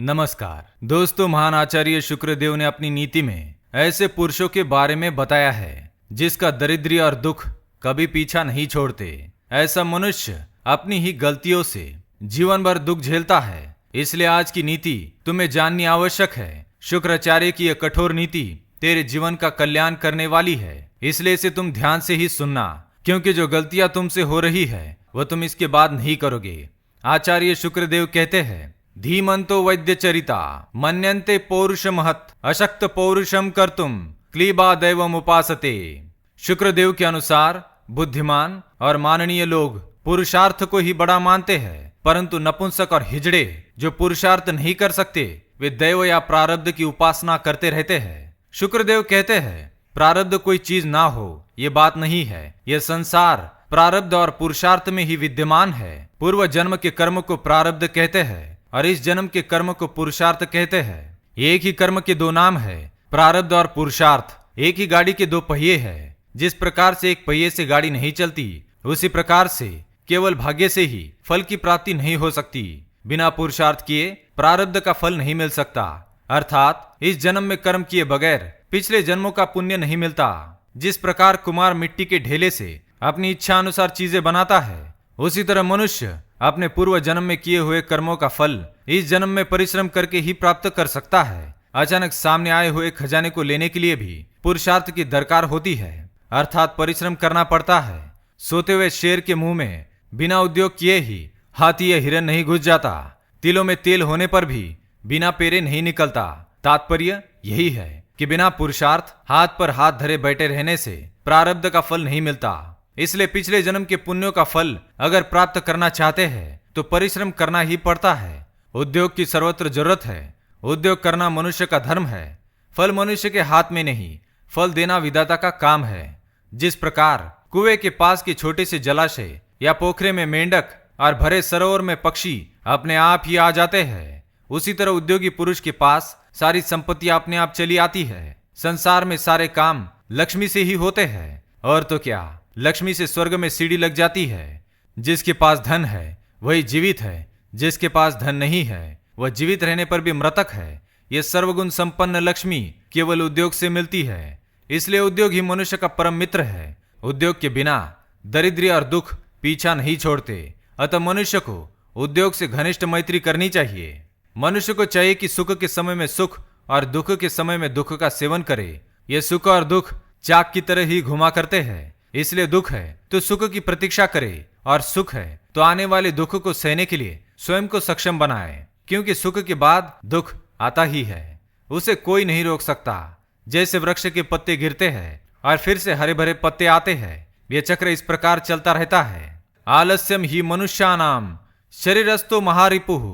नमस्कार दोस्तों, महान आचार्य शुक्रदेव ने अपनी नीति में ऐसे पुरुषों के बारे में बताया है जिसका दरिद्री और दुख कभी पीछा नहीं छोड़ते। ऐसा मनुष्य अपनी ही गलतियों से जीवन भर दुख झेलता है। इसलिए आज की नीति तुम्हें जाननी आवश्यक है। शुक्राचार्य की यह कठोर नीति तेरे जीवन का कल्याण करने वाली है, इसलिए इसे तुम ध्यान से ही सुनना, क्योंकि जो गलतियां तुमसे हो रही है वह तुम इसके बाद नहीं करोगे। आचार्य शुक्रदेव कहते हैं, धीमंतो वैद्य चरिता मन्यन्ते पौरुष महत अशक्त पौरुषम कर्तुम क्लीबा दैवम उपासते। शुक्रदेव के अनुसार बुद्धिमान और माननीय लोग पुरुषार्थ को ही बड़ा मानते हैं, परंतु नपुंसक और हिजड़े जो पुरुषार्थ नहीं कर सकते वे दैव या प्रारब्ध की उपासना करते रहते हैं। शुक्रदेव कहते हैं, प्रारब्ध कोई चीज ना हो ये बात नहीं है। यह संसार प्रारब्ध और पुरुषार्थ में ही विद्यमान है। पूर्व जन्म के कर्म को प्रारब्ध कहते हैं और इस जन्म के कर्म को पुरुषार्थ कहते हैं। एक ही कर्म के दो नाम है, प्रारब्ध और पुरुषार्थ। एक ही गाड़ी के दो पहिए हैं। जिस प्रकार से एक पहिए से गाड़ी नहीं चलती, उसी प्रकार से केवल भाग्य से ही फल की प्राप्ति नहीं हो सकती। बिना पुरुषार्थ किए प्रारब्ध का फल नहीं मिल सकता, अर्थात इस जन्म में कर्म किए बगैर पिछले जन्मों का पुण्य नहीं मिलता। जिस प्रकार कुम्हार मिट्टी के ढेले से अपनी इच्छा अनुसार चीजें बनाता है, उसी तरह मनुष्य अपने पूर्व जन्म में किए हुए कर्मों का फल इस जन्म में परिश्रम करके ही प्राप्त कर सकता है। अचानक सामने आए हुए खजाने को लेने के लिए भी पुरुषार्थ की दरकार होती है, अर्थात परिश्रम करना पड़ता है। सोते हुए शेर के मुंह में बिना उद्योग किए ही हाथी या हिरन नहीं घुस जाता। तिलों में तेल होने पर भी बिना पेरे नहीं निकलता। तात्पर्य यही है कि बिना पुरुषार्थ हाथ पर हाथ धरे बैठे रहने से प्रारब्ध का फल नहीं मिलता। इसलिए पिछले जन्म के पुण्यों का फल अगर प्राप्त करना चाहते हैं तो परिश्रम करना ही पड़ता है। उद्योग की सर्वत्र जरूरत है। उद्योग करना मनुष्य का धर्म है। फल मनुष्य के हाथ में नहीं, फल देना विधाता का काम है। जिस प्रकार कुएं के पास के छोटे से जलाशय या पोखरे में मेंढक और भरे सरोवर में पक्षी अपने आप ही आ जाते हैं, उसी तरह उद्योगी पुरुष के पास सारी संपत्तियां अपने आप चली आती है। संसार में सारे काम लक्ष्मी से ही होते हैं, और तो क्या, लक्ष्मी से स्वर्ग में सीढ़ी लग जाती है। जिसके पास धन है वही जीवित है, जिसके पास धन नहीं है वह जीवित रहने पर भी मृतक है। यह सर्वगुण संपन्न लक्ष्मी केवल उद्योग से मिलती है। इसलिए उद्योग ही मनुष्य का परम मित्र है। उद्योग के बिना दरिद्री और दुख पीछा नहीं छोड़ते। अतः मनुष्य को उद्योग से घनिष्ठ मैत्री करनी चाहिए। मनुष्य को चाहिए कि सुख के समय में सुख और दुख के समय में दुख का सेवन करे। यह सुख और दुख चाक की तरह ही घुमा करते हैं। इसलिए दुख है तो सुख की प्रतीक्षा करे, और सुख है तो आने वाले दुख को सहने के लिए स्वयं को सक्षम बनाए, क्योंकि सुख के बाद दुख आता ही है। उसे कोई नहीं रोक सकता। जैसे वृक्ष के पत्ते गिरते हैं और फिर से हरे भरे पत्ते आते हैं, यह चक्र इस प्रकार चलता रहता है। आलस्यम ही मनुष्यानाम शरीरस्थो महारिपुः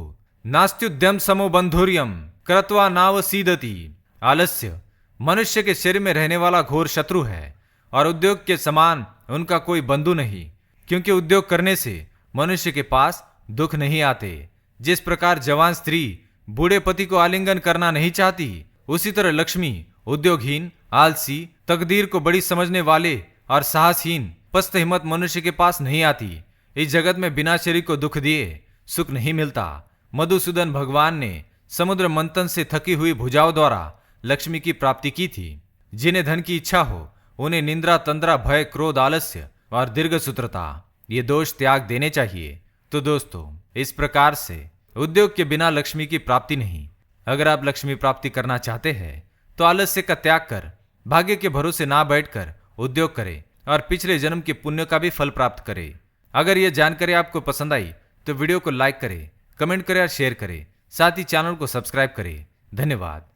नास्त्युद्यम समो बंधुर्यम कृत्वा नावसीदति। आलस्य मनुष्य के शरीर में रहने वाला घोर शत्रु है, और उद्योग के समान उनका कोई बंधु नहीं, क्योंकि उद्योग करने से मनुष्य के पास दुख नहीं आते। जिस प्रकार जवान स्त्री बूढ़े पति को आलिंगन करना नहीं चाहती, उसी तरह लक्ष्मी उद्योगहीन, आलसी, तकदीर को बड़ी समझने वाले और साहसहीन पस्त हिम्मत मनुष्य के पास नहीं आती। इस जगत में बिना शरीर को दुख दिए सुख नहीं मिलता। मधुसूदन भगवान ने समुद्र मंथन से थकी हुई भुजाओं द्वारा लक्ष्मी की प्राप्ति की थी। जिन्हें धन की इच्छा हो उन्हें निंद्रा, तंद्रा, भय, क्रोध, आलस्य और दीर्घसूत्रता ये दोष त्याग देने चाहिए। तो दोस्तों, इस प्रकार से उद्योग के बिना लक्ष्मी की प्राप्ति नहीं। अगर आप लक्ष्मी प्राप्ति करना चाहते हैं तो आलस्य का त्याग कर भाग्य के भरोसे ना बैठकर उद्योग करें और पिछले जन्म के पुण्य का भी फल प्राप्त करें। अगर यह जानकारी आपको पसंद आई तो वीडियो को लाइक करें, कमेंट करें और शेयर करें। साथ ही चैनल को सब्सक्राइब करें। धन्यवाद।